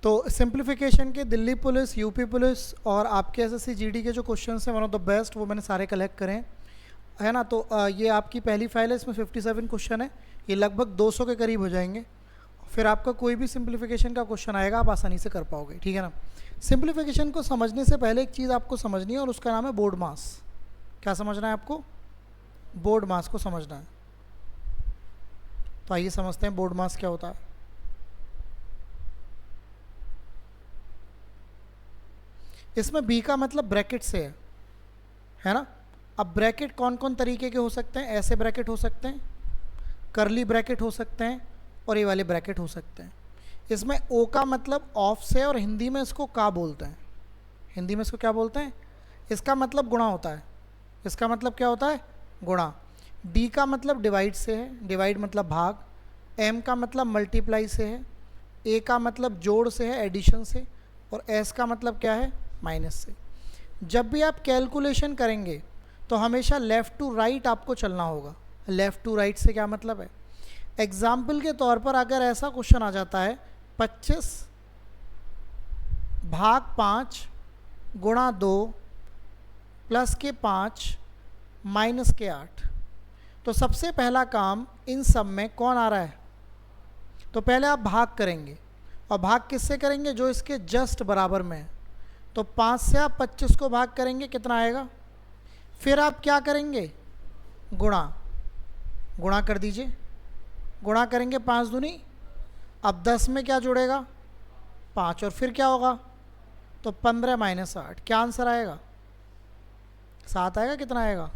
तो सिंप्लीफिकेशन के Delhi police, UP police और आपके एसएससी जीडी के जो क्वेश्चन हैं वन ऑफ द बेस्ट, वो मैंने सारे कलेक्ट करे हैं, है ना। तो ये आपकी पहली फाइल है, इसमें 57 क्वेश्चन है, ये लगभग 200 के करीब हो जाएंगे। फिर आपका कोई भी सिंप्लीफिकेशन का क्वेश्चन आएगा आप आसानी से कर पाओगे, ठीक है ना। सिंप्लीफिकेशन को समझने से पहले एक चीज़ आपको समझनी है और उसका नाम है बोर्ड मास। क्या समझना है आपको? बोर्ड मास को समझना है। तो आइए समझते हैं बोर्ड मास क्या होता है। इसमें बी का मतलब ब्रैकेट से है ना। अब ब्रैकेट कौन कौन तरीके के हो सकते हैं? ऐसे ब्रैकेट हो सकते हैं, करली ब्रैकेट हो सकते हैं, और ये वाले ब्रैकेट हो सकते हैं। इसमें ओ का मतलब ऑफ से, और हिंदी में इसको का बोलते हैं। हिंदी में इसको क्या बोलते हैं? इसका मतलब गुणा होता है। इसका मतलब क्या होता है? गुणा। डी का मतलब डिवाइड से है, डिवाइड मतलब भाग। एम का मतलब मल्टीप्लाई से है। ए का मतलब जोड़ से है, एडिशन से। और एस का मतलब क्या है? माइनस से। जब भी आप कैलकुलेशन करेंगे तो हमेशा लेफ़्ट टू राइट आपको चलना होगा। लेफ़्ट टू राइट से क्या मतलब है? एग्जाम्पल के तौर पर अगर ऐसा क्वेश्चन आ जाता है 25 भाग 5 गुणा 2 प्लस के 5 माइनस के 8, तो सबसे पहला काम इन सब में कौन आ रहा है? तो पहले आप भाग करेंगे, और भाग किससे करेंगे? जो इसके जस्ट बराबर में है। तो 5 से आप 25 को भाग करेंगे, कितना आएगा? फिर आप क्या करेंगे? गुणा। गुणा कर दीजिए। गुणा करेंगे 5 दूनी, अब 10 में क्या जुड़ेगा? 5, और फिर क्या होगा? तो 15 माइनस 8, क्या आंसर आएगा? 7 आएगा। कितना आएगा?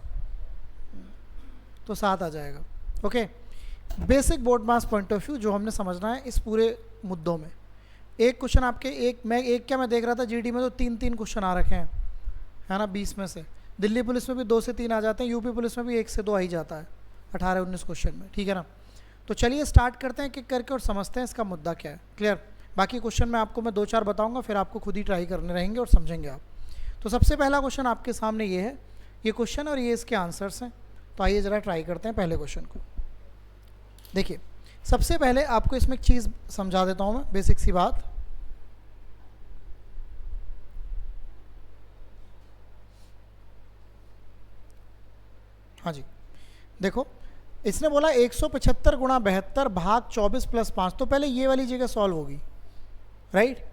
तो 7 आ जाएगा। Okay, basic board mass point of view जो हमने समझना है इस पूरे मुद्दों में। एक क्वेश्चन आपके मैं देख रहा था जीडी में तो 3 क्वेश्चन आ रखे हैं, है ना, 20 में से। दिल्ली पुलिस में भी 2 से 3 आ जाते हैं, यूपी पुलिस में भी 1 से 2 आ ही जाता है 18-19 क्वेश्चन में, ठीक है ना। तो चलिए स्टार्ट करते हैं किक करके और समझते हैं इसका मुद्दा क्या है। क्लियर? बाकी क्वेश्चन मैं आपको 2-4 बताऊंगा, फिर आपको खुद ही ट्राई करने रहेंगे और समझेंगे आप। तो सबसे पहला क्वेश्चन आपके सामने ये है, ये क्वेश्चन और ये इसके आंसर्स हैं। तो आइए ज़रा ट्राई करते हैं पहले क्वेश्चन को। देखिए, सबसे पहले आपको इसमें एक चीज़ समझा देता हूँ मैं, बेसिक सी बात। हाँ जी, देखो, इसने बोला 175 गुणा 72 भाग 24 प्लस 5। तो पहले ये वाली जगह सॉल्व होगी, राइट?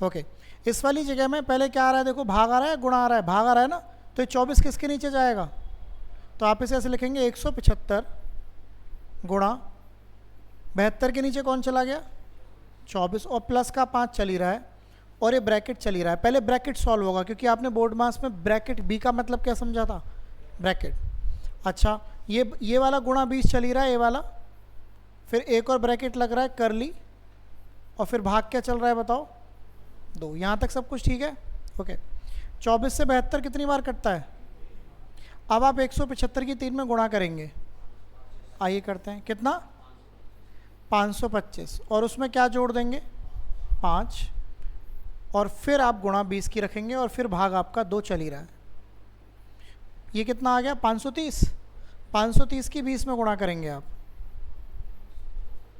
ओके, इस वाली जगह में पहले क्या आ रहा है? देखो, भाग आ रहा है, गुणा आ रहा है। भाग आ रहा है ना, तो ये 24 किसके नीचे जाएगा? तो आप इसे ऐसे लिखेंगे 175 गुणा 72 के नीचे कौन चला गया? 24, और प्लस का 5 चल ही रहा है, और ये ब्रैकेट चल ही रहा है। पहले ब्रैकेट सॉल्व होगा, क्योंकि आपने बोर्ड मास में ब्रैकेट, बी का मतलब क्या समझा था? ब्रैकेट। अच्छा, ये वाला गुणा 20 चल ही रहा है, ये वाला। फिर एक और ब्रैकेट लग रहा है करली, और फिर भाग क्या चल रहा है बताओ? 2। यहाँ तक सब कुछ ठीक है? ओके, 24 से 72 कितनी बार कटता है? अब आप 175 की 3 में गुणा करेंगे। आइए करते हैं, कितना? 525, और उसमें क्या जोड़ देंगे? 5, और फिर आप गुणा 20 की रखेंगे, और फिर भाग आपका 2 चल ही रहा है। ये कितना आ गया? 530। 530 की 20 में गुणा करेंगे आप,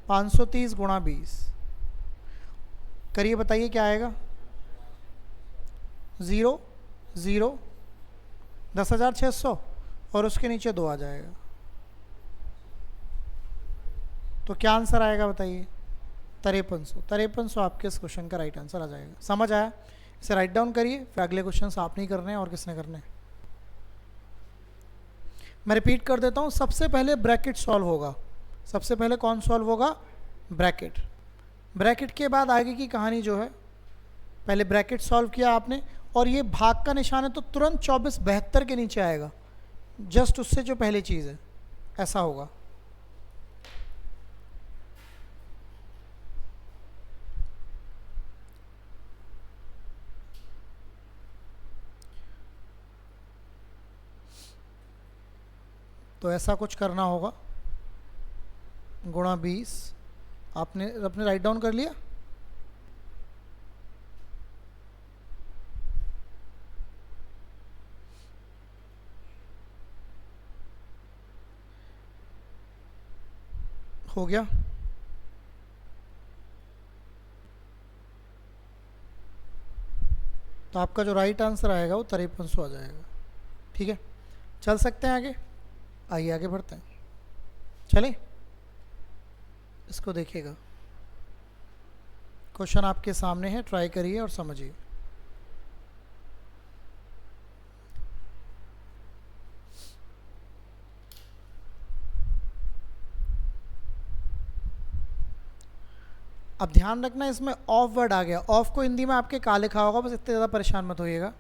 530 गुणा 20 करिए, बताइए क्या आएगा? 0 0 10,600, और उसके नीचे 2 आ जाएगा। तो क्या आंसर आएगा बताइए? 5300। 5300 आपके इस क्वेश्चन का राइट आंसर आ जाएगा। समझ आया? इसे राइट डाउन करिए, फिर अगले क्वेश्चन आप नहीं करने हैं, और किसने करने हैं। मैं रिपीट कर देता हूँ, सबसे पहले ब्रैकेट सॉल्व होगा। सबसे पहले कौन सॉल्व होगा? ब्रैकेट। ब्रैकेट के बाद आगे की कहानी जो है, पहले ब्रैकेट सॉल्व किया आपने, और ये भाग का निशान है तो तुरंत 24 72 के नीचे आएगा, जस्ट उससे जो पहली चीज़ है, ऐसा होगा। तो ऐसा कुछ करना होगा, गुणा 20। आपने अपने राइट डाउन कर लिया? हो गया? तो आपका जो राइट आंसर आएगा वो 5300 आ जाएगा। ठीक है, चल सकते हैं आगे? आइए आगे बढ़ते हैं, चलें। इसको देखिएगा, क्वेश्चन आपके सामने है, ट्राई करिए और समझिए। अब ध्यान रखना, इसमें ऑफ वर्ड आ गया। ऑफ को हिंदी में आपके का लिखा होगा, बस इतने ज़्यादा परेशान मत होइएगा।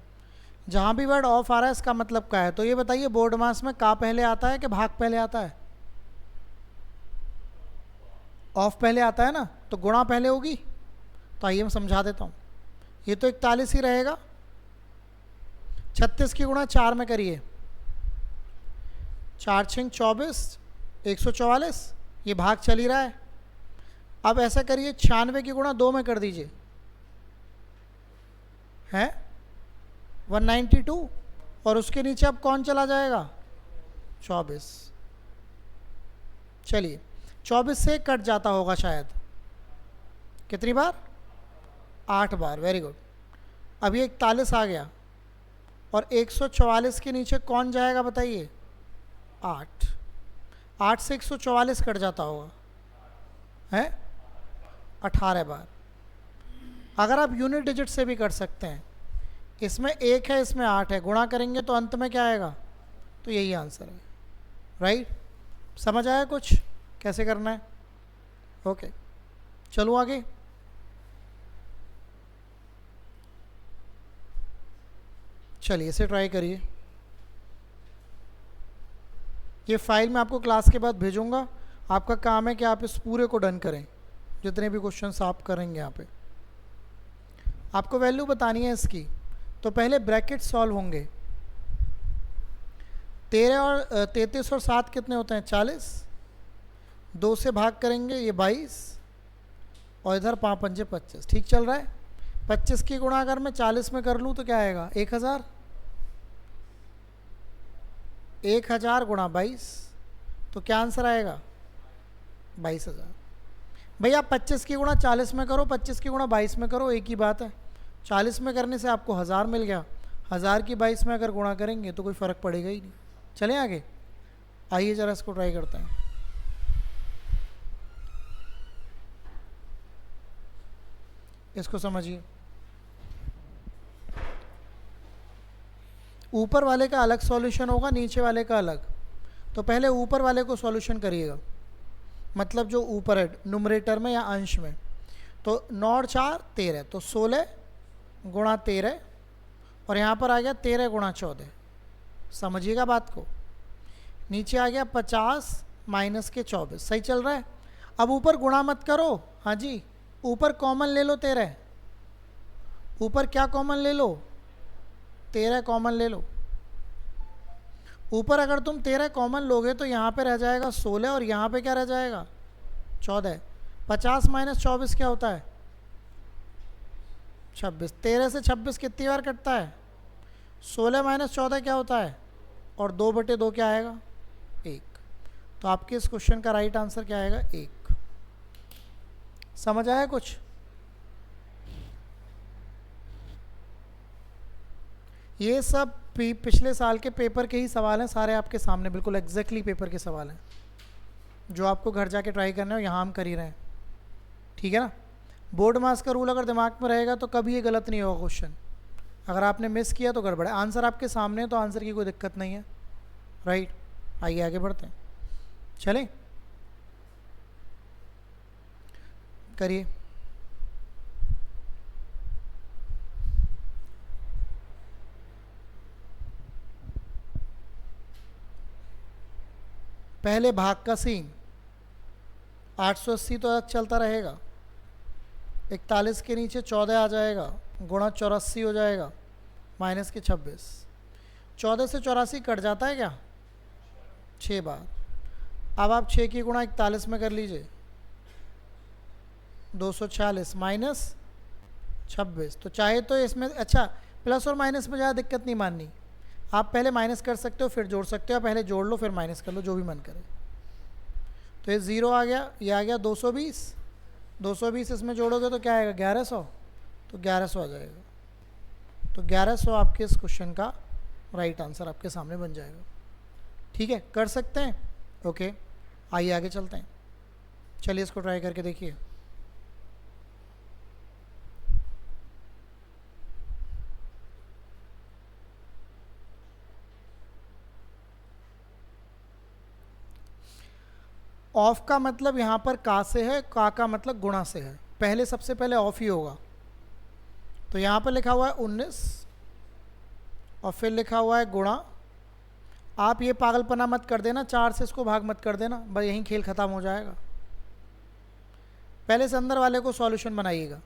जहाँ भी वर्ड ऑफ आ रहा है इसका मतलब क्या है? तो ये बताइए, बोर्ड मास में का पहले आता है कि भाग पहले आता है? ऑफ पहले आता है ना, तो गुणा पहले होगी। तो आइए मैं समझा देता हूँ। ये तो 41 ही रहेगा। 36 की गुणा 4 में करिए, 4 6 24, 144, ये भाग चल ही रहा है। अब ऐसा करिए, 96 की गुणा 2 में कर दीजिए, है 192, और उसके नीचे अब कौन चला जाएगा? 24। चलिए, 24 से कट जाता होगा शायद, कितनी बार? 8 बार, वेरी गुड। अब ये 41 आ गया, और 144 के नीचे कौन जाएगा बताइए? 8। 8 से 144 कट जाता होगा, है 18 बार। अगर आप यूनिट डिजिट से भी कर सकते हैं, इसमें 1 है, इसमें 8 है, गुणा करेंगे तो अंत में क्या आएगा? तो यही आंसर है, राइट? समझ आया कुछ कैसे करना है? ओके, चलो आगे। चलिए इसे ट्राई करिए। ये फाइल मैं आपको क्लास के बाद भेजूंगा। आपका काम है कि आप इस पूरे को डन करें, जितने भी क्वेश्चंस आप करेंगे। यहाँ पे आपको वैल्यू बतानी है इसकी। तो पहले ब्रैकेट सॉल्व होंगे। 13 और 33 और 7 कितने होते हैं? 40। 2 से भाग करेंगे, ये 22, और इधर 5 पंजे 25। ठीक चल रहा है? 25 की गुणा अगर मैं 40 में कर लूँ तो क्या आएगा? 1000। 1000 गुणा 22, तो क्या आंसर आएगा? 22000। भैया 25 की गुणा 40 में करो, 25 की गुणा 22 में करो, एक ही बात है। 40 में करने से आपको 1000 मिल गया, 1000 की 22 में अगर गुणा करेंगे तो कोई फ़र्क पड़ेगा ही नहीं। चलें आगे, आइए ज़रा इसको ट्राई करते हैं। इसको समझिए। ऊपर वाले का अलग सॉल्यूशन होगा, नीचे वाले का अलग। तो पहले ऊपर वाले को सॉल्यूशन करिएगा, मतलब जो ऊपर है नुमरेटर में या अंश में। तो 9 और 4 13, तो 16 गुणा 13, और यहाँ पर आ गया 13 गुणा 14। समझिएगा बात को। नीचे आ गया 50 माइनस के 24। सही चल रहा है? अब ऊपर गुणा मत करो, हाँ जी, ऊपर कॉमन ले लो 13। ऊपर क्या कॉमन ले लो? 13 कॉमन ले लो। ऊपर अगर तुम 13 कॉमन लोगे तो यहाँ पे रह जाएगा 16, और यहाँ पे क्या रह जाएगा? 14। 50 माइनस 24 क्या होता है? 26। 13 से 26 कितनी बार कटता है? 16 माइनस 14 क्या होता है? और 2/2 क्या आएगा? 1। तो आपके इस क्वेश्चन का राइट आंसर क्या आएगा? 1। समझ आया कुछ? ये सब पिछले साल के पेपर के ही सवाल हैं, सारे आपके सामने बिल्कुल एग्जैक्टली पेपर के सवाल हैं, जो आपको घर जाके ट्राई करना है। यहाँ हम कर ही रहे हैं, ठीक है ना? बोर्ड मास का रूल अगर दिमाग में रहेगा तो कभी ये गलत नहीं होगा क्वेश्चन। अगर आपने मिस किया तो गड़बड़ है। आंसर आपके सामने है तो आंसर की कोई दिक्कत नहीं है, राइट? आइए आगे बढ़ते हैं, चलें करिए। पहले भाग का सीन 880 तो चलता रहेगा। 41 के नीचे 14 आ जाएगा, गुणा 84 हो जाएगा, माइनस के 26। 14 से 84 कट जाता है क्या? 6 बार। अब आप 6 की गुणा 41 में कर लीजिए, 246 माइनस 26। तो चाहे तो इसमें अच्छा प्लस और माइनस में ज़्यादा दिक्कत नहीं माननी। आप पहले माइनस कर सकते हो फिर जोड़ सकते हो, पहले जोड़ लो फिर माइनस कर लो, जो भी मन करे। तो ये 0 आ गया, ये आ गया 220 इसमें जोड़ोगे तो क्या आएगा? 1100। तो 1100 आ जाएगा। तो 1100 आपके इस क्वेश्चन का राइट आंसर आपके सामने बन जाएगा। ठीक है, कर सकते हैं। ओके, आइए आगे चलते हैं। चलिए इसको ट्राई करके देखिए। ऑफ का मतलब यहाँ पर का से है, का मतलब गुणा से है। पहले सबसे पहले ऑफ ही होगा। तो यहाँ पर लिखा हुआ है 19 और फिर लिखा हुआ है गुणा। आप ये पागलपना मत कर देना, 4 से इसको भाग मत कर देना, बस यहीं खेल ख़त्म हो जाएगा। पहले से अंदर वाले को सॉल्यूशन बनाइएगा।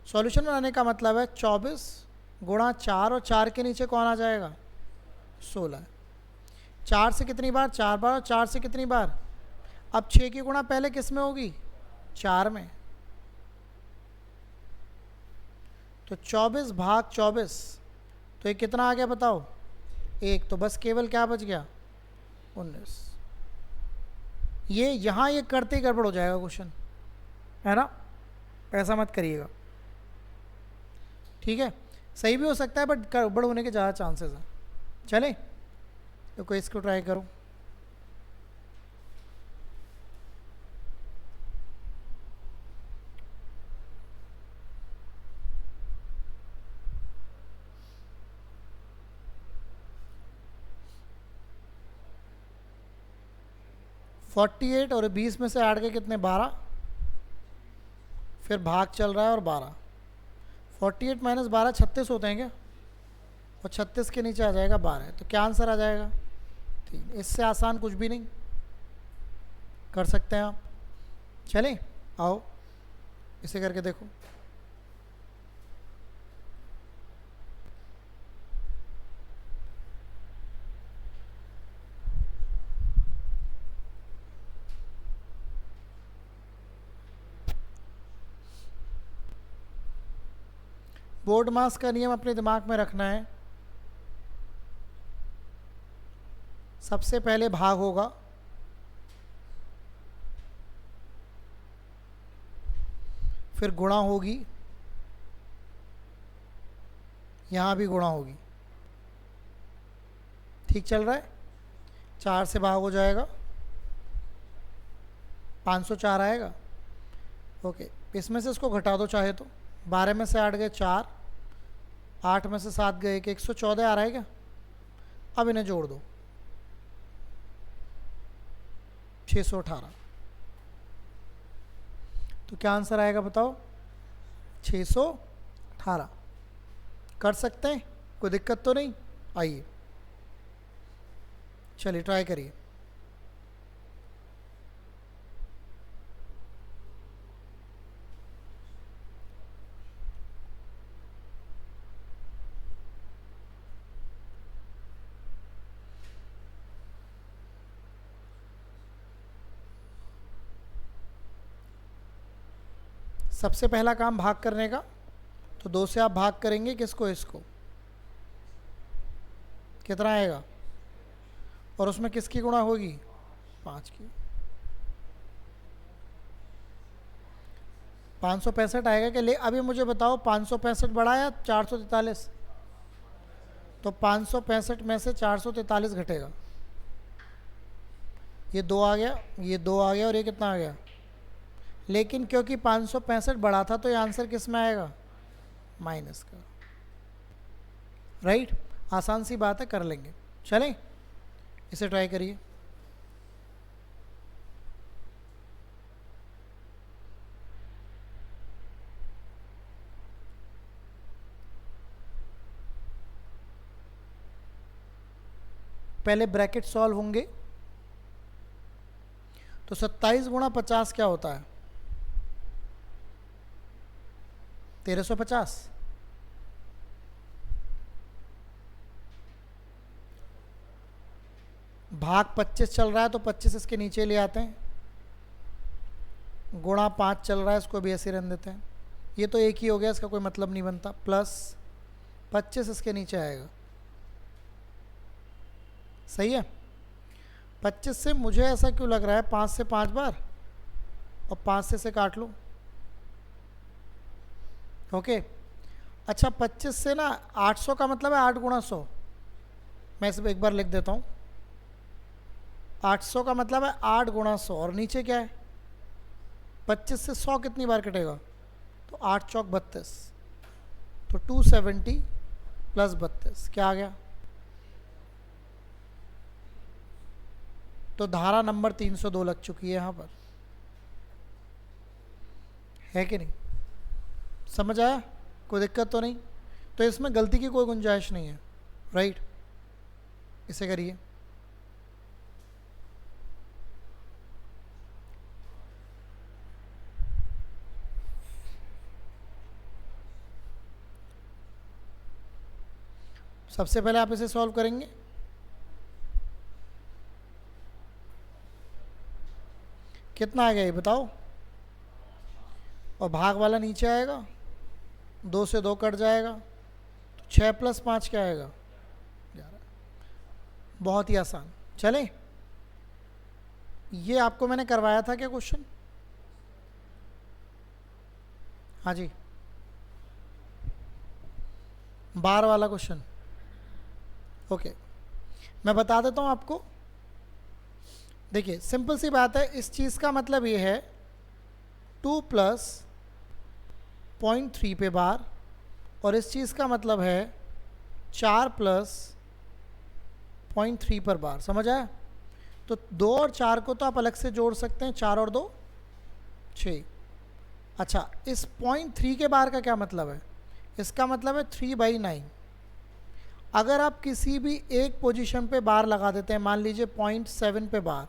सॉल्यूशन बनाने का मतलब है 24 गुणा 4 और 4 के नीचे कौन आ जाएगा? 16। 4 से कितनी बार? 4 बार। और 4 से कितनी बार? अब 6 की गुणा पहले किस में होगी? 4 में। तो 24 भाग 24, तो ये कितना आ गया बताओ? 1। तो बस केवल क्या बच गया? 19। ये यहाँ ये करते ही गड़बड़ हो जाएगा क्वेश्चन, है ना? ऐसा मत करिएगा, ठीक है? सही भी हो सकता है बट गड़बड़ होने के ज़्यादा चांसेस हैं। चले तो कोई इसको ट्राई करो। फोर्टी 48 और 20 में से ऐड के कितने? 12। फिर भाग चल रहा है और 12। 48 माइनस 12 36 होते हैं क्या? और 36 के नीचे आ जाएगा 12। तो क्या आंसर आ जाएगा? 3। इससे आसान कुछ भी नहीं, कर सकते हैं आप। चलें, आओ इसे करके देखो। बोर्ड मास का नियम अपने दिमाग में रखना है। सबसे पहले भाग होगा, फिर गुणा होगी, यहाँ भी गुणा होगी। ठीक चल रहा है? 4 से भाग हो जाएगा, 504 आएगा। ओके, इसमें से इसको घटा दो चाहे तो। 12 में से 8 गए 4, 8 में से 7 गए कि 114 आ रहा है क्या? अब इन्हें जोड़ दो, 618। तो क्या आंसर आएगा बताओ? 618। कर सकते हैं, कोई दिक्कत तो नहीं? आइए चलिए ट्राई करिए। सबसे पहला काम भाग करने का, तो 2 से आप भाग करेंगे किसको? इसको। कितना आएगा? और उसमें किसकी गुणा होगी? 5 की। 565 आएगा कि ले? अभी मुझे बताओ 565 बड़ा या 443? तो 565 में से 443 घटेगा। ये 2 आ गया, ये 2 आ गया और ये कितना आ गया? लेकिन क्योंकि 565 बड़ा था तो ये आंसर किस में आएगा? माइनस का। राइट? आसान सी बात है, कर लेंगे। चलें, इसे ट्राई करिए। पहले ब्रैकेट सॉल्व होंगे, तो 27 गुणा 50 क्या होता है? 1350। भाग 25 चल रहा है तो 25 इसके नीचे ले आते हैं। गुणा 5 चल रहा है, इसको भी ऐसे रहने देते हैं। ये तो एक ही हो गया, इसका कोई मतलब नहीं बनता। प्लस 25 इसके नीचे आएगा। सही है? 25 से मुझे ऐसा क्यों लग रहा है 5 से 5 बार और 5 से काट लो। ओके, अच्छा 25 से ना 800 का मतलब है 8 गुणा 100। मैं इसे एक बार लिख देता हूँ। 800 का मतलब है 8 गुणा 100 और नीचे क्या है 25 से 100 कितनी बार कटेगा तो 8 चौक 32, तो 270 प्लस 32 क्या आ गया, तो धारा नंबर 302 लग चुकी है यहाँ पर, है कि नहीं? समझ आया? कोई दिक्कत तो नहीं? तो इसमें गलती की कोई गुंजाइश नहीं है, राइट? इसे करिए। सबसे पहले आप इसे सॉल्व करेंगे। कितना आ गया ये बताओ, और भाग वाला नीचे आएगा, 2 से 2 कट जाएगा, तो 6 प्लस 5 क्या आएगा 11। बहुत ही आसान। चले, ये आपको मैंने करवाया था क्या क्वेश्चन? हाँ जी, बार वाला क्वेश्चन। ओके, मैं बता देता हूँ आपको। देखिए सिंपल सी बात है, इस चीज़ का मतलब ये है 2 प्लस 0.3 पे बार, और इस चीज़ का मतलब है 4 प्लस 0.3 पर बार। समझ आया? तो 2 और 4 को तो आप अलग से जोड़ सकते हैं, 4 और 2 6। अच्छा, इस 0.3 के बार का क्या मतलब है? इसका मतलब है 3/9। अगर आप किसी भी एक पोजीशन पे बार लगा देते हैं, मान लीजिए 0.7 पे बार,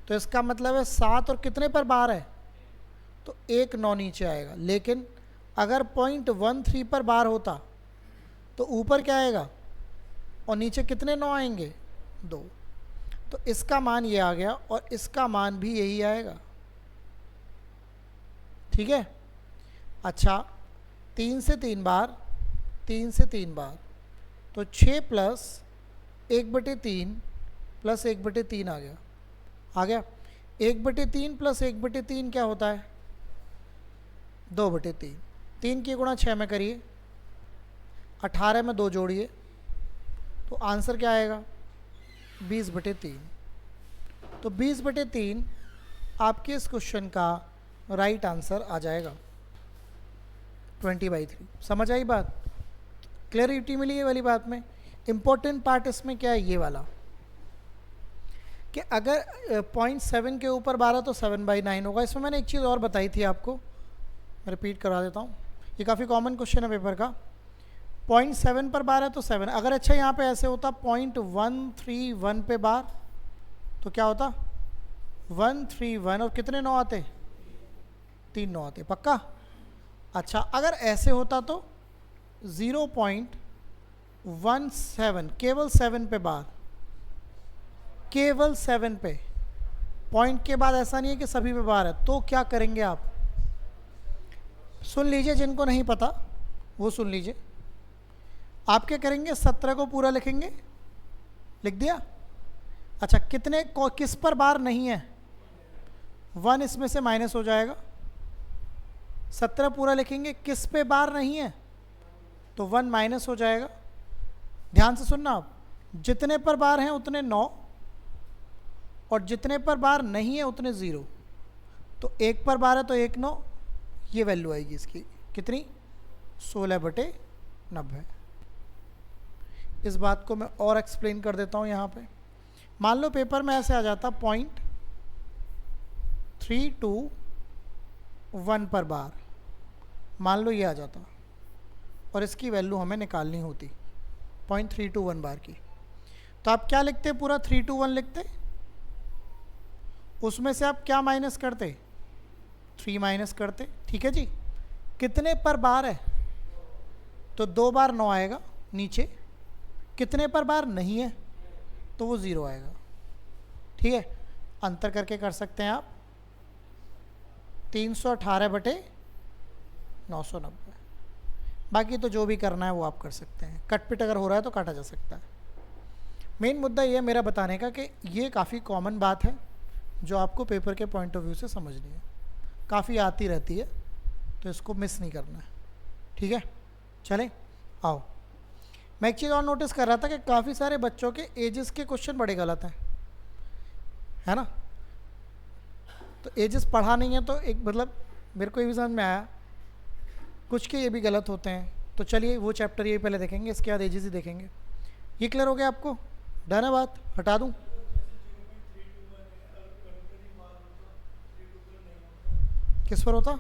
तो इसका मतलब है 7 और कितने पर बार है तो 1 9 नीचे आएगा। लेकिन अगर 0.13 पर बार होता तो ऊपर क्या आएगा और नीचे कितने 9 आएंगे 2। तो इसका मान ये आ गया और इसका मान भी यही आएगा, ठीक है? अच्छा, 3 से 3 बार, 3 से 3 बार, तो 6 प्लस 1/3 प्लस 1/3 आ गया। आ गया 1/3 प्लस 1/3 क्या होता है 2/3। 3 की गुणा 6 में करिए, 18 में 2 जोड़िए, तो आंसर क्या आएगा 20/3। तो 20/3 आपके इस क्वेश्चन का राइट आंसर आ जाएगा 20/3। समझ आई बात? क्लियरिटी मिली ये वाली बात में? इम्पोर्टेंट पार्ट इसमें क्या है ये वाला, कि अगर 0.7 के ऊपर 12 तो 7/9 होगा। इसमें मैंने एक चीज़ और बताई थी आपको, मैं रिपीट करा देता हूँ, ये काफ़ी कॉमन क्वेश्चन है पेपर का। 0.7 पर बार है तो 7। अगर अच्छा यहाँ पे ऐसे होता 0.131 पे बार, तो क्या होता 131 और कितने 9 आते 3 9 आते, पक्का? अच्छा, अगर ऐसे होता तो 0.17, केवल 7 पे बार, केवल 7 पे, पॉइंट के बाद ऐसा नहीं है कि सभी पे बार है। तो क्या करेंगे आप, सुन लीजिए, जिनको नहीं पता वो सुन लीजिए। आप क्या करेंगे 17 को पूरा लिखेंगे, लिख दिया। अच्छा, कितने को किस पर बार नहीं है 1, इसमें से माइनस हो जाएगा। 17 पूरा लिखेंगे, किस पे बार नहीं है तो 1 माइनस हो जाएगा। ध्यान से सुनना आप, जितने पर बार हैं उतने 9 और जितने पर बार नहीं है उतने 0। तो 1 पर बार है तो 1 9, ये वैल्यू आएगी इसकी कितनी 16/90। इस बात को मैं और एक्सप्लेन कर देता हूँ यहाँ पे। मान लो पेपर में ऐसे आ जाता 0.321 पर बार, मान लो ये आ जाता और इसकी वैल्यू हमें निकालनी होती 0.321 बार की, तो आप क्या लिखते पूरा 321 लिखते, उसमें से आप क्या माइनस करते 3 माइनस करते, ठीक है जी। कितने पर बार है तो 2 बार 9 आएगा नीचे, कितने पर बार नहीं है तो वो 0 आएगा, ठीक है? अंतर करके कर सकते हैं आप 318/990। बाकी तो जो भी करना है वो आप कर सकते हैं, कट पिट अगर हो रहा है तो काटा जा सकता है। मेन मुद्दा ये है मेरा बताने का कि ये काफ़ी कॉमन बात है जो आपको पेपर के पॉइंट ऑफ व्यू से समझनी है, काफ़ी आती रहती है, तो इसको मिस नहीं करना है, ठीक है? चलें, आओ। मैं एक चीज़ और नोटिस कर रहा था कि काफ़ी सारे बच्चों के एजेस के क्वेश्चन बड़े गलत हैं, है ना। तो एजेस पढ़ा नहीं है तो एक मतलब मेरे को ये भी समझ में आया कुछ के ये भी गलत होते हैं। तो चलिए वो चैप्टर ये पहले देखेंगे, इसके बाद एजेस ही देखेंगे। ये क्लियर हो गया आपको? डन है बात, हटा दूँ? किस पर होता?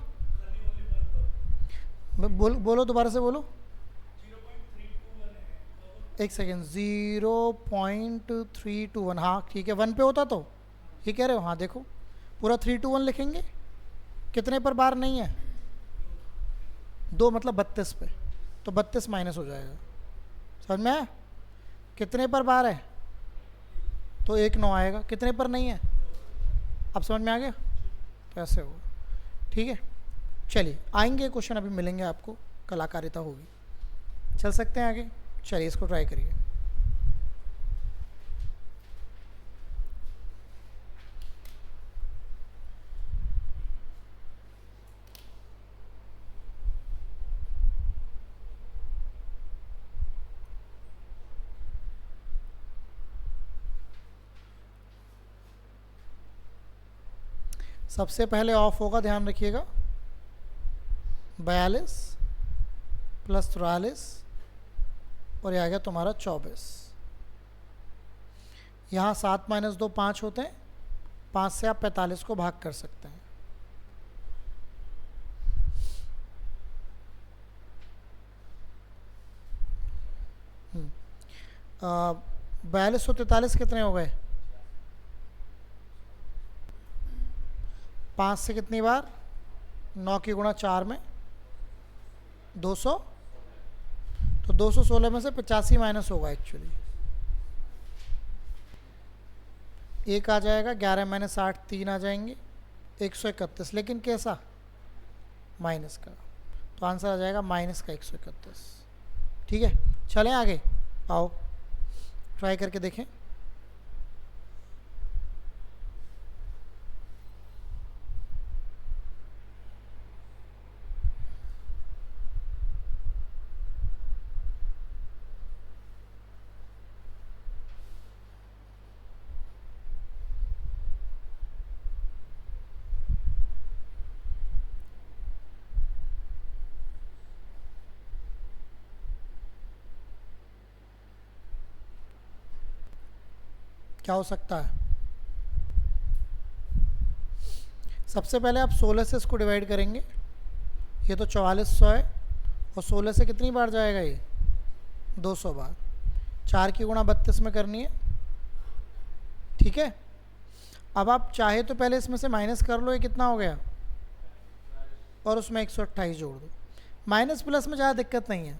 बोलो दोबारा से बोलो। एक सेकेंड, 0.321, हाँ ठीक है, 1 पे होता तो ये कह रहे हो? हाँ देखो, पूरा 321 लिखेंगे। कितने पर बार नहीं है? 2 मतलब 32 पे, तो 32 माइनस हो जाएगा। समझ में आया? कितने पर बार है तो 1 9 आएगा, कितने पर नहीं है? अब समझ में आ गया? तो ऐसे होगा, ठीक है। चलिए आएंगे क्वेश्चन, अभी मिलेंगे आपको, कलाकारिता होगी। चल सकते हैं आगे? चलिए इसको ट्राई करिए। सबसे पहले ऑफ होगा, ध्यान रखिएगा, 42 प्लस 43 और ये आ गया तुम्हारा 24। यहाँ 7 माइनस 2 5 होते हैं, 5 से आप 45 को भाग कर सकते हैं। हम्म 4243 कितने हो गए? 5 से कितनी बार? 9 की गुणा 4 में 200, तो 216 में से 85 माइनस होगा एक्चुअली। 1 आ जाएगा, 11 माइनस 8 3 आ जाएंगे, 131। लेकिन कैसा? माइनस का, तो आंसर आ जाएगा माइनस का 131। ठीक है, चलें आगे, आओ ट्राई करके देखें। क्या हो सकता है? सबसे पहले आप 16 से इसको डिवाइड करेंगे, ये तो 4400 है, और 16 से कितनी बार जाएगा ये? 200 बार। 4 की गुणा 32 में करनी है, ठीक है। अब आप चाहे तो पहले इसमें से माइनस कर लो, ये कितना हो गया, और उसमें 128 जोड़ दो। माइनस प्लस में ज़्यादा दिक्कत नहीं है,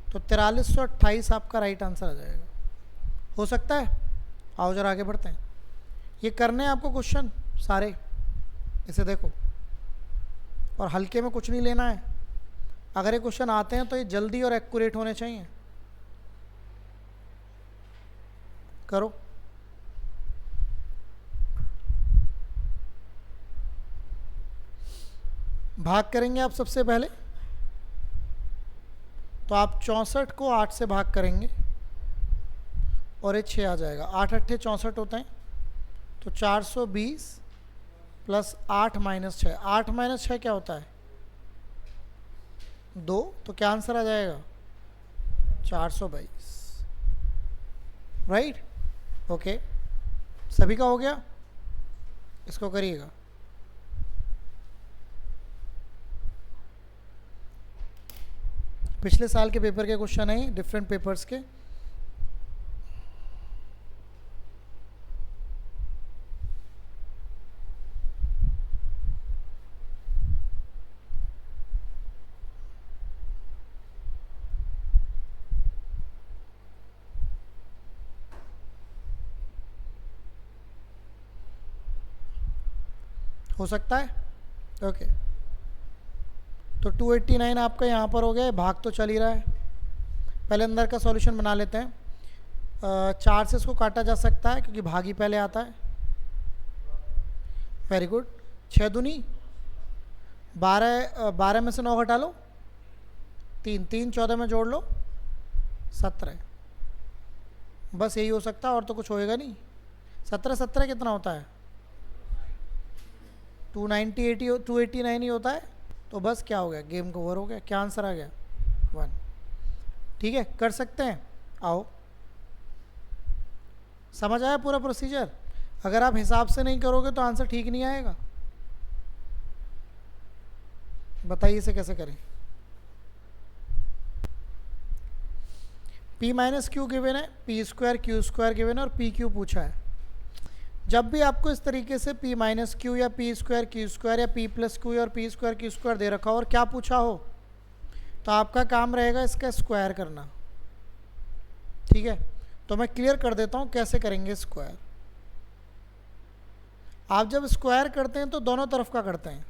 तो 4328 आपका राइट आंसर आ जाएगा। हो सकता है? आओ जरा आगे बढ़ते हैं। ये करने हैं आपको क्वेश्चन सारे, इसे देखो, और हल्के में कुछ नहीं लेना है। अगर ये क्वेश्चन आते हैं तो ये जल्दी और एक्यूरेट होने चाहिए। करो। भाग करेंगे आप सबसे पहले, तो आप 64 को 8 से भाग करेंगे और ये 6 आ जाएगा। 8 अट्ठे 64 होते हैं, तो 420 प्लस 8 माइनस 6। 8 माइनस 6 क्या होता है? 2, तो क्या आंसर आ जाएगा? 422। Right, okay. सभी का हो गया? इसको करिएगा। पिछले साल के पेपर के क्वेश्चन है, डिफरेंट पेपर्स के। हो सकता है, ओके। तो 289 आपका यहाँ पर हो गया, भाग तो चल ही रहा है। पहले अंदर का सॉल्यूशन बना लेते हैं। 4 से इसको काटा जा सकता है क्योंकि भाग ही पहले आता है। Very good. 6 दूनी 12 में से 9 घटा लो, 3, 3 14 में जोड़ लो 17। बस यही हो सकता है और तो कुछ होएगा नहीं। 17 17 कितना होता है? 289 ही होता है। तो बस क्या हो गया, गेम कवर हो गया। क्या आंसर आ गया? 1। ठीक है, कर सकते हैं। आओ, समझ आया पूरा प्रोसीजर? अगर आप हिसाब से नहीं करोगे तो आंसर ठीक नहीं आएगा। बताइए इसे कैसे करें। p माइनस क्यू गिवन है, P square Q square given है और पी क्यू पूछा है। जब भी आपको इस तरीके से p माइनस क्यू या पी स्क्वायर क्यू स्क्वायर या p प्लस क्यू और पी स्क्वायर क्यू स्क्वायर दे रखा हो और क्या पूछा हो, तो आपका काम रहेगा इसका स्क्वायर करना। ठीक है, तो मैं क्लियर कर देता हूँ कैसे करेंगे स्क्वायर। आप जब स्क्वायर करते हैं तो दोनों तरफ का करते हैं,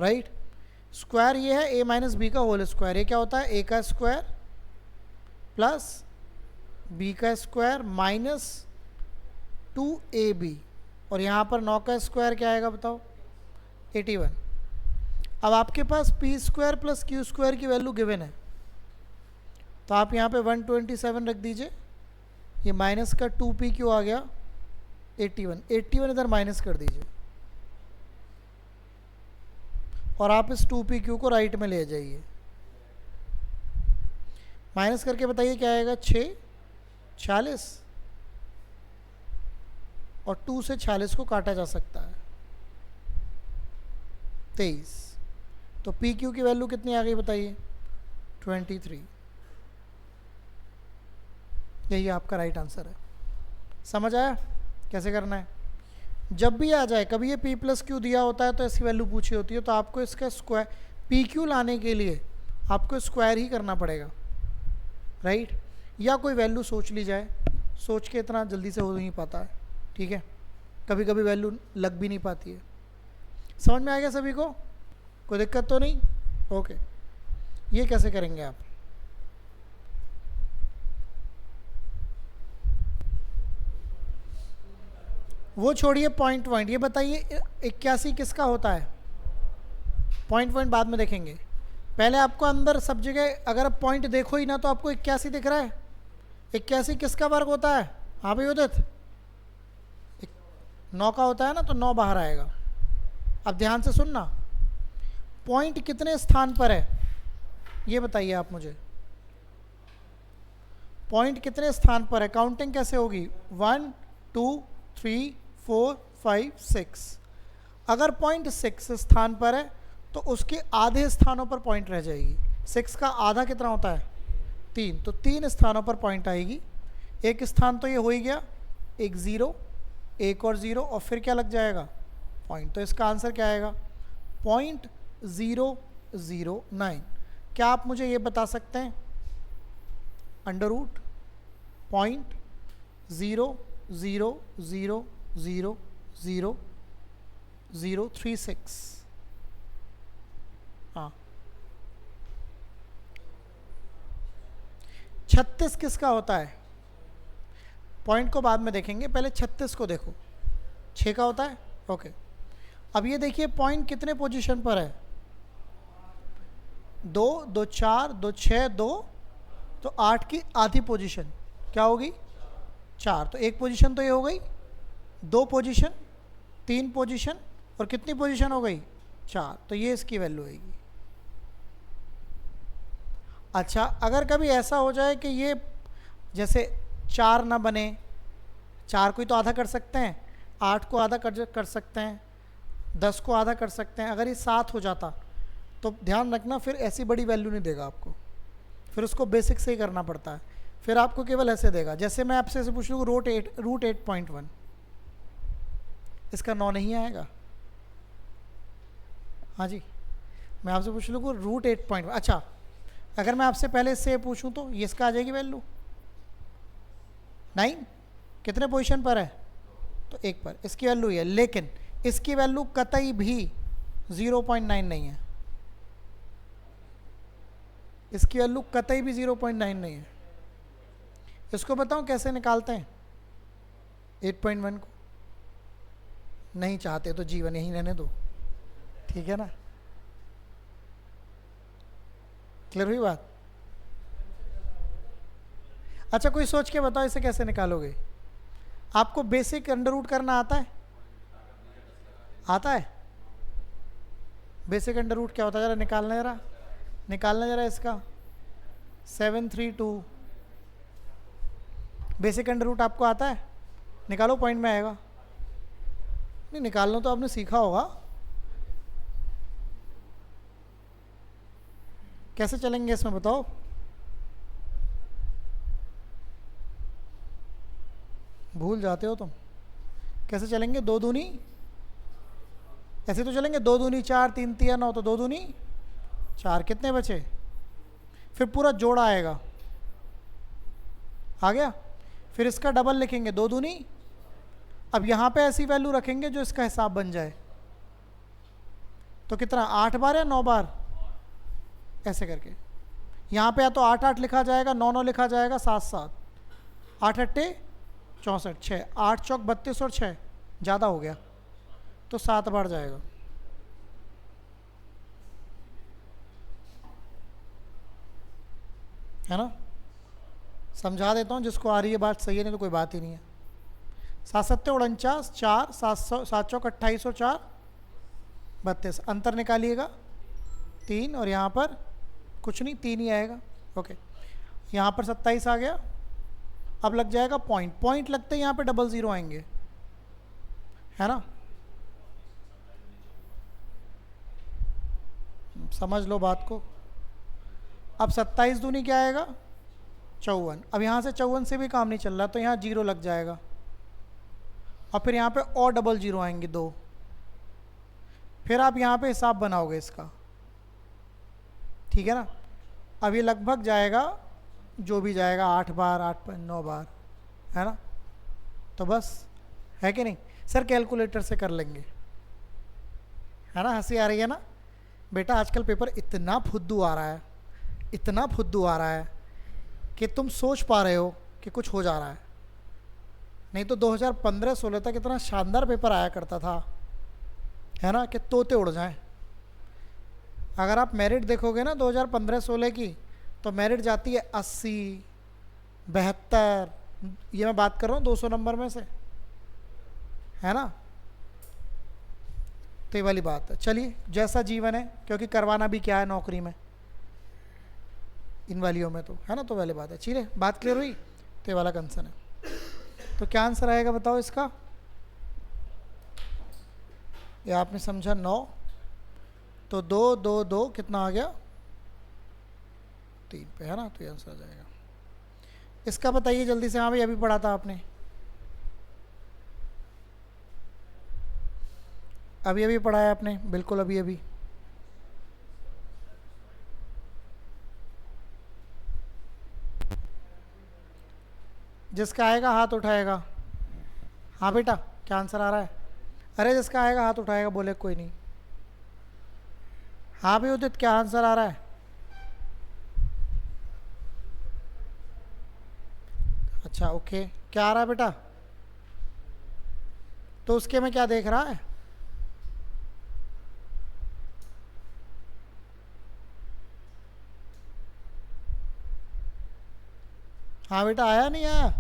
राइट। स्क्वायर ये है a माइनस बी का होल स्क्वायर। ये क्या होता है? a का स्क्वायर प्लस b का स्क्वायर माइनस 2ab। और यहाँ पर 9 का स्क्वायर क्या आएगा बताओ? 81। अब आपके पास P square plus Q square की वैल्यू गिवन है, तो आप यहाँ पे 127 रख दीजिए। ये माइनस का 2p आ गया 81। 81 इधर माइनस कर दीजिए और आप इस 2pq को राइट में ले जाइए। माइनस करके बताइए क्या आएगा? 6 46 और 2 से 46 को काटा जा सकता है 23। तो pq की वैल्यू कितनी आ गई बताइए? 23। यही आपका राइट आंसर है। समझ आया कैसे करना है? जब भी आ जाए, कभी ये p प्लस क्यू दिया होता है तो ऐसी वैल्यू पूछी होती है, तो आपको इसका स्क्वायर पी क्यू लाने के लिए आपको स्क्वायर ही करना पड़ेगा, राइट। या कोई वैल्यू सोच ली जाए, सोच के इतना जल्दी से हो नहीं पाता है, ठीक है। कभी कभी वैल्यू लग भी नहीं पाती है। समझ में आ गया सभी को? कोई दिक्कत तो नहीं? ओके, ये कैसे करेंगे आप? वो छोड़िए, पॉइंट पॉइंट ये बताइए 81 किसका होता है? पॉइंट पॉइंट बाद में देखेंगे, पहले आपको अंदर सब जगह अगर आप पॉइंट देखो ही ना तो आपको 81 दिख रहा है। 81 किसका वर्ग होता है? हाँ भाई उदित, 9 का होता है ना, तो 9 बाहर आएगा। अब ध्यान से सुनना, पॉइंट कितने स्थान पर है ये बताइए आप मुझे। पॉइंट कितने स्थान पर है? काउंटिंग कैसे होगी? 1 2 3 4 5 6। अगर पॉइंट 6 स्थान पर है तो उसके आधे स्थानों पर पॉइंट रह जाएगी। 6 का आधा कितना होता है? 3। तो 3 स्थानों पर पॉइंट आएगी। एक स्थान तो ये हो ही गया, एक 0, एक और 0 और फिर क्या लग जाएगा? पॉइंट। तो इसका आंसर क्या आएगा? 0.009। क्या आप मुझे ये बता सकते हैं अंडर रूट 0.0000036? हाँ, 36 किसका होता है? पॉइंट को बाद में देखेंगे, पहले 36 को देखो। 6 का होता है, ओके। अब ये देखिए पॉइंट कितने पोजीशन पर है? 2 2 4 2 6 2, तो 8 की आधी पोजीशन क्या होगी? 4। तो एक पोजीशन तो ये हो गई, 2 पोजीशन, 3 पोजीशन और कितनी पोजीशन हो गई? 4। तो ये इसकी वैल्यू आएगी। अच्छा, अगर कभी ऐसा हो जाए कि ये जैसे 4 ना बने, 4 को ही तो आधा कर सकते हैं, 8 को आधा कर सकते हैं, 10 को आधा कर सकते हैं। अगर ये 7 हो जाता तो ध्यान रखना फिर ऐसी बड़ी वैल्यू नहीं देगा आपको, फिर उसको बेसिक से ही करना पड़ता है। फिर आपको केवल ऐसे देगा, जैसे मैं आपसे ऐसे पूछ लूँ रूट 8.1, इसका 9 नहीं आएगा। हाँ जी, मैं आपसे पूछ लूँ रूट 8.1, अच्छा अगर मैं आपसे पहले इससे पूछूं तो ये इसका आ जाएगी वैल्यू 9। कितने पोजीशन पर है? तो 1 पर, इसकी वैल्यू है। लेकिन इसकी वैल्यू कतई भी 0.9 नहीं है, इसकी वैल्यू कतई भी 0.9 नहीं है। इसको बताऊं कैसे निकालते हैं 8.1 को? नहीं चाहते तो जीवन यहीं रहने दो। ठीक है ना, क्लियर हुई बात? अच्छा कोई सोच के बताओ इसे कैसे निकालोगे? आपको बेसिक अंडर रूट करना आता है? आता है? बेसिक अंडर रूट क्या होता है जरा निकालना जरा इसका। 732 बेसिक अंडर रूट आपको आता है? निकालो, पॉइंट में आएगा। नहीं निकालना तो आपने सीखा होगा। कैसे चलेंगे इसमें बताओ? भूल जाते हो तुम। कैसे चलेंगे? 2 दूनी ऐसे तो चलेंगे, 2 दूनी 4, 3 तिया 9, तो 2 दूनी 4, कितने बचे? फिर पूरा जोड़ा आएगा, आ गया। फिर इसका डबल लिखेंगे, 2 दूनी। अब यहाँ पे ऐसी वैल्यू रखेंगे जो इसका हिसाब बन जाए। तो कितना, 8 बार या 9 बार? ऐसे करके यहाँ पे या तो 8 8 लिखा जाएगा, 9 9 लिखा जाएगा, 7 7, 8 8 64, 6 8 चौक 32 और 6 ज़्यादा हो गया तो 7 बार जाएगा। है ना? समझा देता हूँ, जिसको आ रही है बात सही है, नहीं तो कोई बात ही नहीं है। 7 7 49, 4 7 चौक 28 और 4 32, अंतर निकालिएगा 3, और यहाँ पर कुछ नहीं, 3 ही आएगा। ओके, यहाँ पर 27 आ गया। अब लग जाएगा पॉइंट लगते ही यहाँ पे डबल ज़ीरो आएंगे, है ना? समझ लो बात को। अब 27 दूनी क्या आएगा? 54। अब यहाँ से 54 से भी काम नहीं चल रहा, तो यहाँ 0 लग जाएगा, और फिर यहाँ पे और डबल ज़ीरो आएंगे 2। फिर आप यहाँ पे हिसाब बनाओगे इसका, ठीक है ना? अब ये लगभग जाएगा, जो भी जाएगा 8 बार, 8 9 बार, है ना? तो बस, है कि नहीं? सर कैलकुलेटर से कर लेंगे, है ना? हंसी आ रही है ना? बेटा आजकल पेपर इतना फुद्दू आ रहा है, इतना फुद्दू आ रहा है कि तुम सोच पा रहे हो कि कुछ हो जा रहा है। नहीं तो 2015-16 तक इतना शानदार पेपर आया करता था, है ना, कि तोते उड़ जाएं। अगर आप मेरिट देखोगे ना 2015-16 की, तो मेरिट जाती है 80, 72, ये मैं बात कर रहा हूँ 200 नंबर में से, है ना? तो ये वाली बात है। चलिए, जैसा जीवन है, क्योंकि करवाना भी क्या है नौकरी में, इन वालियों में, तो है ना? तो वाली बात है। चलिए, बात क्लियर हुई? तो ये वाला कंसर्न है। तो क्या आंसर आएगा बताओ इसका? ये आपने समझा 9, तो 2 2 2 कितना आ गया? 3 पे, है ना? तो ये आंसर आ जाएगा। इसका बताइए जल्दी से। हाँ भाई, अभी पढ़ा था आपने, अभी अभी पढ़ाया आपने, बिल्कुल अभी अभी। जिसका आएगा हाथ उठाएगा। हाँ बेटा, क्या आंसर आ रहा है? अरे जिसका आएगा हाथ उठाएगा, बोले कोई नहीं। हाँ भाई उदित, क्या आंसर आ रहा है? अच्छा ओके, क्या आ रहा है बेटा? तो उसके में क्या देख रहा है? हाँ बेटा, आया नहीं आया?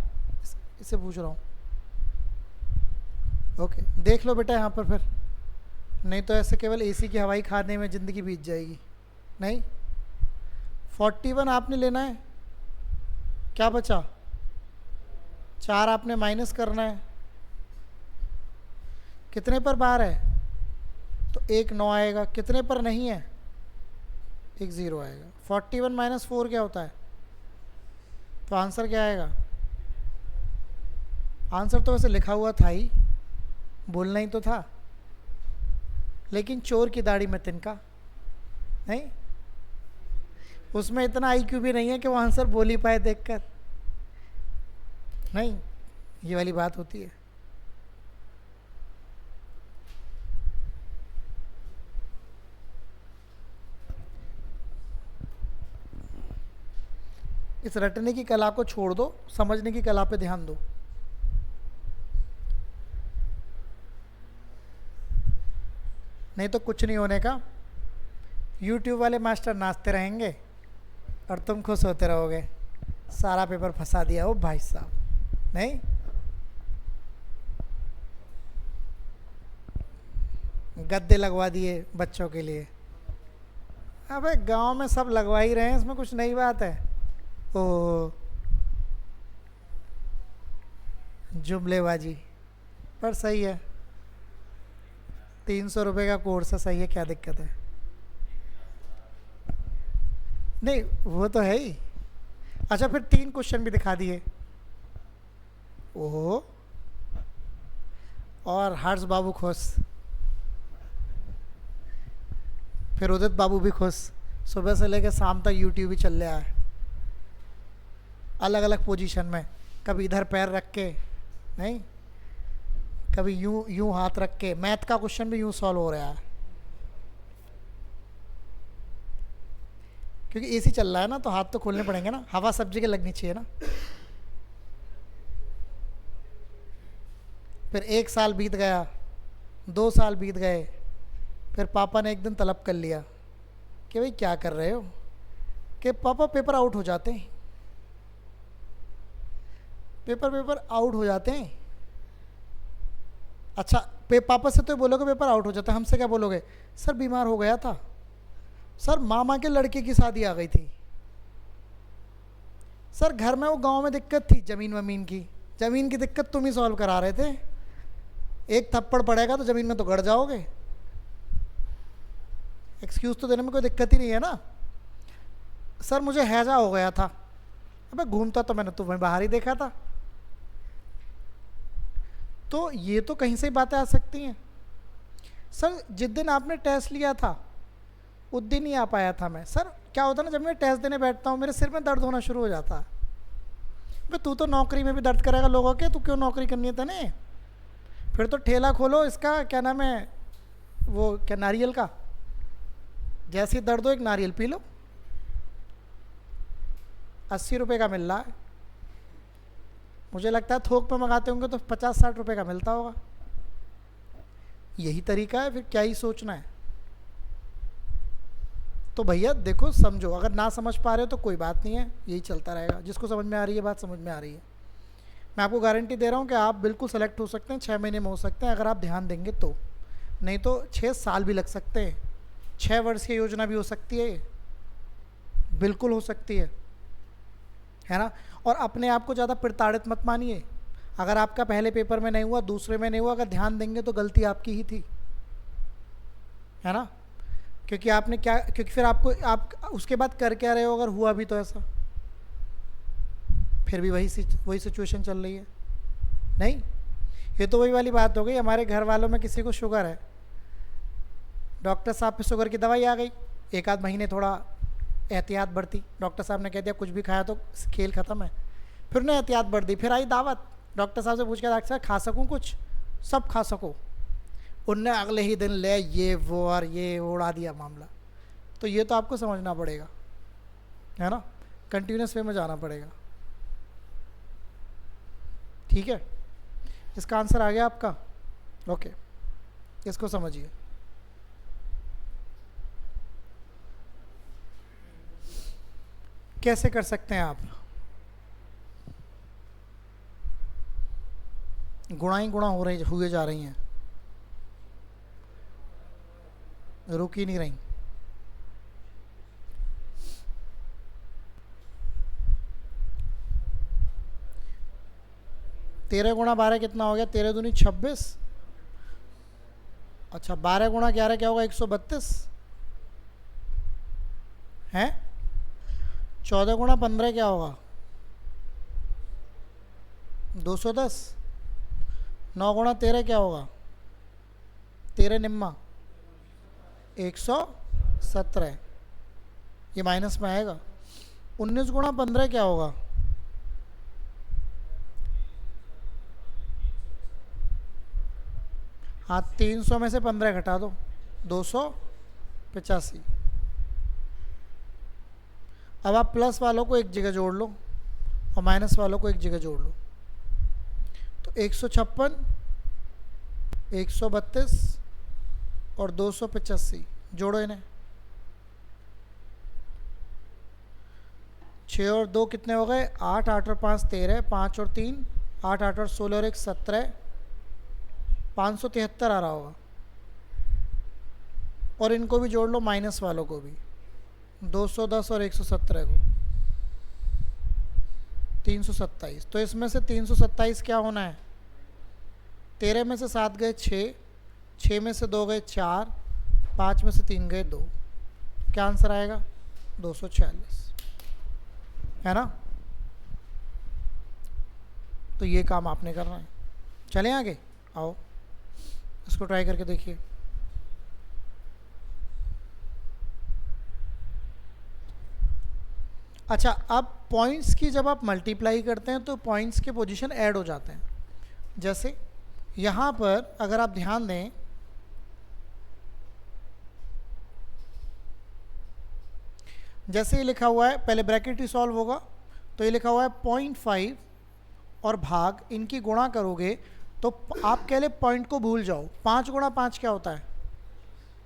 इससे पूछ रहा हूँ। ओके, देख लो बेटा यहाँ पर फिर, नहीं तो ऐसे केवल एसी की हवाई खाने में ज़िंदगी बीत जाएगी। नहीं, 41 आपने लेना है, क्या बचा? 4 आपने माइनस करना है। कितने पर बार है? तो 1 9 आएगा। कितने पर नहीं है? 1 0 आएगा। 41 माइनस 4 क्या होता है? तो आंसर क्या आएगा? आंसर तो वैसे लिखा हुआ था ही, बोलना ही तो था, लेकिन चोर की दाढ़ी में तिनका नहीं, उसमें इतना आईक्यू भी नहीं है कि वो आंसर बोल ही पाए देखकर। नहीं, ये वाली बात होती है। इस रटने की कला को छोड़ दो, समझने की कला पे ध्यान दो। नहीं तो कुछ नहीं होने का। यूट्यूब वाले मास्टर नाचते रहेंगे और तुम खुश होते रहोगे, सारा पेपर फंसा दिया ओ भाई साहब। नहीं, गद्दे लगवा दिए बच्चों के लिए। अबे गांव में सब लगवा ही रहे हैं, इसमें कुछ नई बात है। ओ जुमलेबाजी। पर सही है, 300 रुपये का कोर्स है, सही है, क्या दिक्कत है। नहीं वो तो है ही। अच्छा फिर 3 क्वेश्चन भी दिखा दिए। ओहो, और हर्ष बाबू खुश, फिर उदित बाबू भी खुश। सुबह से लेकर शाम तक यूट्यूब ही चल रहा है, अलग अलग पोजीशन में, कभी इधर पैर रख के, नहीं कभी यूं यूं हाथ रख के। मैथ का क्वेश्चन भी यूं सॉल्व हो रहा है, क्योंकि एसी चल रहा है ना, तो हाथ तो खोलने पड़ेंगे ना, हवा सब जगह लगनी चाहिए ना। फिर 1 साल बीत गया, 2 साल बीत गए, फिर पापा ने एक दिन तलब कर लिया कि भाई क्या कर रहे हो, कि पापा पेपर आउट हो जाते हैं, पेपर आउट हो जाते हैं। अच्छा पापा से तो बोलोगे पेपर आउट हो जाता है, हमसे क्या बोलोगे? सर बीमार हो गया था, सर मामा के लड़के की शादी आ गई थी, सर घर में वो गांव में दिक्कत थी ज़मीन वमीन की, ज़मीन की दिक्कत तुम ही सॉल्व करा रहे थे, एक थप्पड़ पड़ेगा तो ज़मीन में तो गड़ जाओगे। एक्सक्यूज़ तो देने में कोई दिक्कत ही नहीं है ना। सर मुझे हैजा हो गया था, अबे घूमता तो मैंने तुम्हें बाहर ही देखा था। तो ये तो कहीं से ही बातें आ सकती हैं। सर जिस दिन आपने टेस्ट लिया था उस दिन ही आ पाया था मैं। सर क्या होता ना, जब मैं टेस्ट देने बैठता हूँ मेरे सिर में दर्द होना शुरू हो जाता है। भाई तू तो नौकरी में भी दर्द करेगा लोगों के, तू क्यों नौकरी करनी है तने? फिर तो ठेला खोलो इसका, क्या नाम है वो, क्या नारियल का, जैसे ही दर्द हो एक नारियल पी लो, 80 रुपये का मिल रहा है। मुझे लगता है थोक पे मंगाते होंगे तो 50-60 रुपये का मिलता होगा। यही तरीका है, फिर क्या ही सोचना है। तो भैया देखो समझो, अगर ना समझ पा रहे हो तो कोई बात नहीं है, यही चलता रहेगा। जिसको समझ में आ रही है बात समझ में आ रही है, मैं आपको गारंटी दे रहा हूँ कि आप बिल्कुल सेलेक्ट हो सकते हैं, 6 महीने में हो सकते हैं अगर आप ध्यान देंगे तो, नहीं तो 6 साल भी लग सकते हैं, 6 वर्ष की योजना भी हो सकती है, बिल्कुल हो सकती है ना। और अपने आप को ज़्यादा प्रताड़ित मत मानिए। अगर आपका पहले पेपर में नहीं हुआ, दूसरे में नहीं हुआ, अगर ध्यान देंगे तो गलती आपकी ही थी, है ना। क्योंकि आपने क्या, क्योंकि फिर आपको आप उसके बाद कर क्या रहे हो अगर हुआ भी तो ऐसा, फिर भी वही सिचुएशन चल रही है। नहीं, ये तो वही वाली बात हो गई, हमारे घर वालों में किसी को शुगर है, डॉक्टर साहब पे शुगर की दवाई आ गई, 1 आध महीने थोड़ा एहतियात बढ़ती, डॉक्टर साहब ने कह दिया कुछ भी खाया तो खेल ख़त्म है, फिर उन्हें एहतियात बढ़ दी, फिर आई दावत, डॉक्टर साहब से पूछ के डॉक्टर साहब खा सकूँ कुछ, सब खा सको, उनने अगले ही दिन ले ये वो और ये उड़ा दिया मामला। तो ये तो आपको समझना पड़ेगा, है ना, कंटिन्यूस वे में जाना पड़ेगा। ठीक है, इसका आंसर आ गया आपका? ओके, इसको समझिए। कैसे कर सकते हैं आप? गुणा ही गुणा हुए जा रही हैं, रुक ही नहीं रही। तेरह गुणा 12 कितना हो गया? 13 दूनी 26। अच्छा 12 गुणा 11 क्या होगा? 132 है। 14 गुणा 15 क्या होगा? 210। 9 गुणा 13 क्या होगा? 13 निम्मा 117, ये माइनस में आएगा। 19 गुणा 15 क्या होगा? हाँ 300 में से 15 घटा दो, 285। अब आप प्लस वालों को एक जगह जोड़ लो और माइनस वालों को एक जगह जोड़ लो, तो 156, 132 और 285, जोड़ो इन्हें। 6 और 2 कितने हो गए? 8, 8 और 5 13, 5 और 3 8, 8 और 16 और 1 17, 573 आ रहा होगा। और इनको भी जोड़ लो, माइनस वालों को भी, 210 और 117 को, 327। तो इसमें से 327 क्या होना है? 13 में से 7 गए 6, 6 में से 2 गए 4, 5 में से 3 गए 2। क्या आंसर आएगा? 246, है ना? तो ये काम आपने करना है। चलें आगे, आओ इसको ट्राई करके देखिए। अच्छा, अब पॉइंट्स की जब आप मल्टीप्लाई करते हैं तो पॉइंट्स के पोजीशन ऐड हो जाते हैं। जैसे यहाँ पर अगर आप ध्यान दें, जैसे ये लिखा हुआ है, पहले ब्रैकेट ही सॉल्व होगा, तो ये लिखा हुआ है 0.5 और भाग, इनकी गुणा करोगे तो आप कह ले पॉइंट को भूल जाओ, 5 गुणा 5 क्या होता है?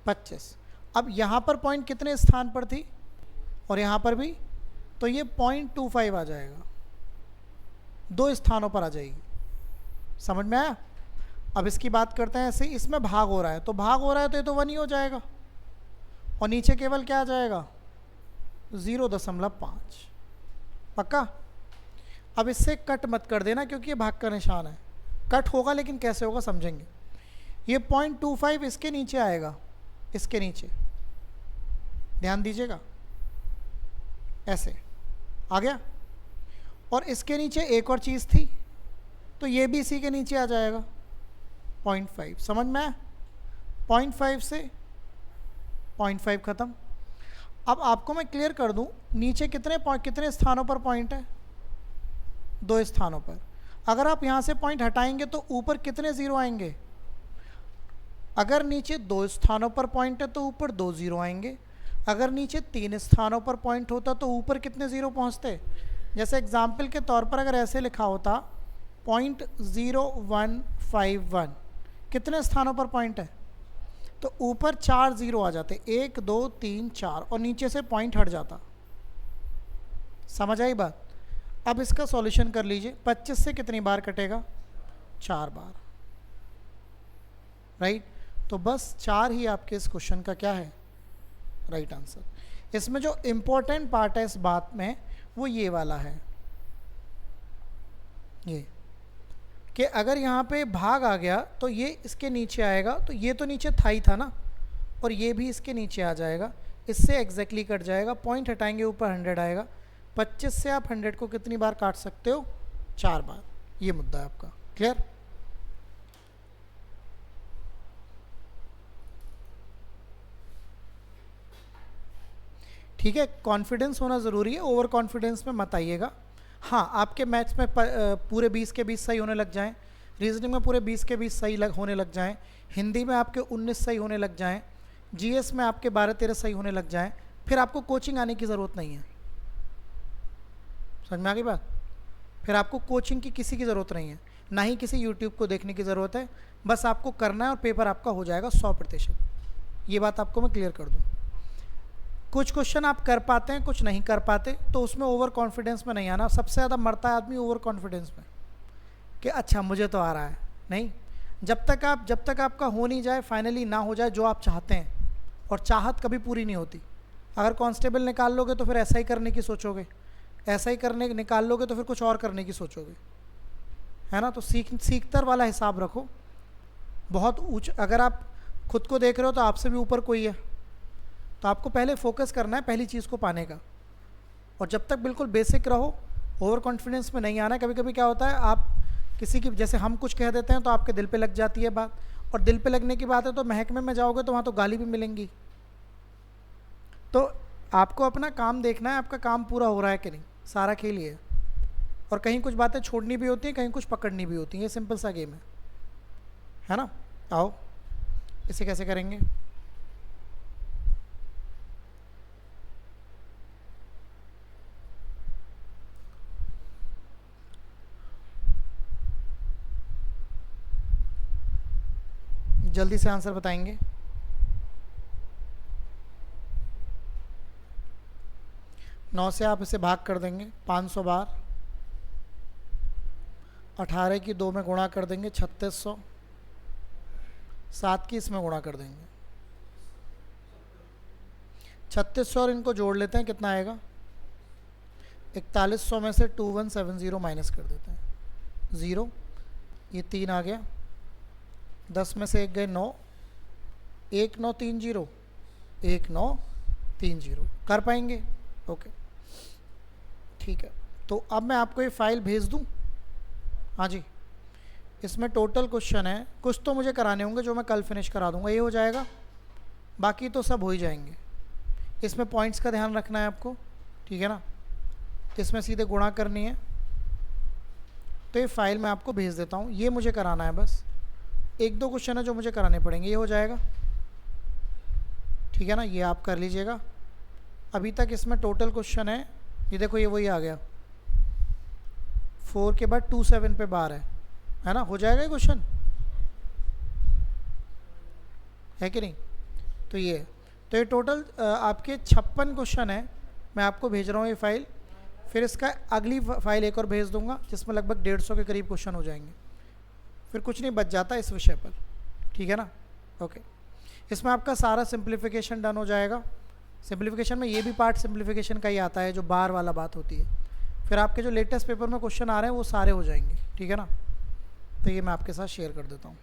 25। अब यहाँ पर पॉइंट कितने स्थान पर थी और यहाँ पर भी, तो ये 0.25 आ जाएगा, 2 स्थानों पर आ जाएगी। समझ में आया? अब इसकी बात करते हैं ऐसे, इसमें भाग हो रहा है, तो भाग हो रहा है तो ये तो 1 ही हो जाएगा, और नीचे केवल क्या आ जाएगा? 0.5। पक्का? अब इससे कट मत कर देना क्योंकि ये भाग का निशान है, कट होगा लेकिन कैसे होगा समझेंगे। ये 0.25 इसके नीचे आएगा, इसके नीचे, ध्यान दीजिएगा, ऐसे आ गया। और इसके नीचे एक और चीज़ थी, तो ये भी इसी के नीचे आ जाएगा, 0.5। समझ में आया? 0.5 से 0.5 ख़त्म। अब आपको मैं क्लियर कर दूं, नीचे कितने स्थानों पर पॉइंट है? 2 स्थानों पर। अगर आप यहाँ से पॉइंट हटाएंगे तो ऊपर कितने ज़ीरो आएंगे? अगर नीचे 2 स्थानों पर पॉइंट है तो ऊपर 2 ज़ीरो आएंगे। अगर नीचे 3 स्थानों पर पॉइंट होता तो ऊपर कितने ज़ीरो पहुँचते? जैसे एग्जाम्पल के तौर पर अगर ऐसे लिखा होता 0.0151, कितने स्थानों पर पॉइंट है? तो ऊपर 4 ज़ीरो आ जाते, 1 2 3 4, और नीचे से पॉइंट हट जाता। समझ आई बात? अब इसका सॉल्यूशन कर लीजिए, 25 से कितनी बार कटेगा? 4 बार, राइट? तो बस 4 ही आपके इस क्वेश्चन का क्या है? Right answer. इसमें जो इम्पोर्टेंट पार्ट है इस बात में वो ये वाला है, ये कि अगर यहाँ पे भाग आ गया तो ये इसके नीचे आएगा, तो ये तो नीचे था ही था ना, और ये भी इसके नीचे आ जाएगा, इससे एग्जैक्टली कट जाएगा। पॉइंट हटाएंगे ऊपर 100 आएगा। 25 से आप 100 को कितनी बार काट सकते हो? 4 बार। ये मुद्दा है आपका। क्लियर? ठीक है, कॉन्फिडेंस होना ज़रूरी है, ओवर कॉन्फिडेंस में मत आइएगा। हाँ, आपके मैथ्स में पूरे 20 के 20 सही होने लग जाएं, रीजनिंग में पूरे 20 के 20 सही होने लग जाएं, हिंदी में आपके 19 सही होने लग जाएं, जीएस में आपके 12-13 सही होने लग जाएं, फिर आपको कोचिंग आने की ज़रूरत नहीं है। समझ में आ गई बात? फिर आपको कोचिंग की किसी की ज़रूरत नहीं है, ना ही किसी यूट्यूब को देखने की ज़रूरत है। बस आपको करना है और पेपर आपका हो जाएगा 100%। ये बात आपको मैं क्लियर कर दूँ। कुछ क्वेश्चन आप कर पाते हैं, कुछ नहीं कर पाते, तो उसमें ओवर कॉन्फिडेंस में नहीं आना। सबसे ज़्यादा मरता है आदमी ओवर कॉन्फिडेंस में कि अच्छा मुझे तो आ रहा है। नहीं, जब तक आपका हो नहीं जाए, फाइनली ना हो जाए जो आप चाहते हैं, और चाहत कभी पूरी नहीं होती। अगर कांस्टेबल निकाल लोगे तो फिर ऐसा ही करने की सोचोगे, ऐसा ही निकाल लोगे तो फिर कुछ और करने की सोचोगे, है ना? तो सीखतर वाला हिसाब रखो। बहुत अगर आप खुद को देख रहे हो तो आपसे भी ऊपर कोई है, तो आपको पहले फोकस करना है पहली चीज़ को पाने का। और जब तक बिल्कुल बेसिक रहो, ओवर कॉन्फिडेंस में नहीं आना है। कभी कभी क्या होता है, आप किसी की, जैसे हम कुछ कह देते हैं तो आपके दिल पे लग जाती है बात, और दिल पे लगने की बात है तो महकमे में जाओगे तो वहाँ तो गाली भी मिलेंगी। तो आपको अपना काम देखना है, आपका काम पूरा हो रहा है कि नहीं, सारा खेल ही है। और कहीं कुछ बातें छोड़नी भी होती हैं, कहीं कुछ पकड़नी भी होती हैं। ये सिंपल सा गेम है ना? आओ इसे कैसे करेंगे। जल्दी से आंसर बताएंगे। 9 से आप इसे भाग कर देंगे 500 बार, 18 की 2 में गुणा कर देंगे 3600, 7 की इसमें गुणा कर देंगे 3600 और इनको जोड़ लेते हैं, कितना आएगा 4100 में से 2170 माइनस कर देते हैं 0, ये 3 आ गया, 10 में से 1 गए 9, 1930, 1930 कर पाएंगे? ओके ठीक है। तो अब मैं आपको ये फाइल भेज दूं? हाँ जी, इसमें टोटल क्वेश्चन है, कुछ तो मुझे कराने होंगे जो मैं कल फिनिश करा दूंगा, ये हो जाएगा, बाकी तो सब हो ही जाएंगे। इसमें पॉइंट्स का ध्यान रखना है आपको, ठीक है ना, इसमें सीधे गुणा करनी है। तो ये फाइल मैं आपको भेज देता हूँ, ये मुझे कराना है, बस 1-2 क्वेश्चन है जो मुझे कराने पड़ेंगे, ये हो जाएगा, ठीक है ना, ये आप कर लीजिएगा। अभी तक इसमें टोटल क्वेश्चन है, ये देखो ये वही आ गया, 4 के बाद 27 पे बार है ना, हो जाएगा ये क्वेश्चन, है कि नहीं? तो ये टोटल आपके 56 क्वेश्चन है, मैं आपको भेज रहा हूँ ये फाइल, फिर इसका अगली फाइल एक और भेज दूंगा जिसमें लगभग 150 के करीब क्वेश्चन हो जाएंगे, फिर कुछ नहीं बच जाता इस विषय पर, ठीक है ना। ओके, इसमें आपका सारा सिंप्लीफिकेशन डन हो जाएगा। सिंप्लीफिकेशन में ये भी पार्ट सिंप्लीफिकेशन का ही आता है जो बार वाला बात होती है, फिर आपके जो लेटेस्ट पेपर में क्वेश्चन आ रहे हैं वो सारे हो जाएंगे, ठीक है ना। तो ये मैं आपके साथ शेयर कर देता हूँ।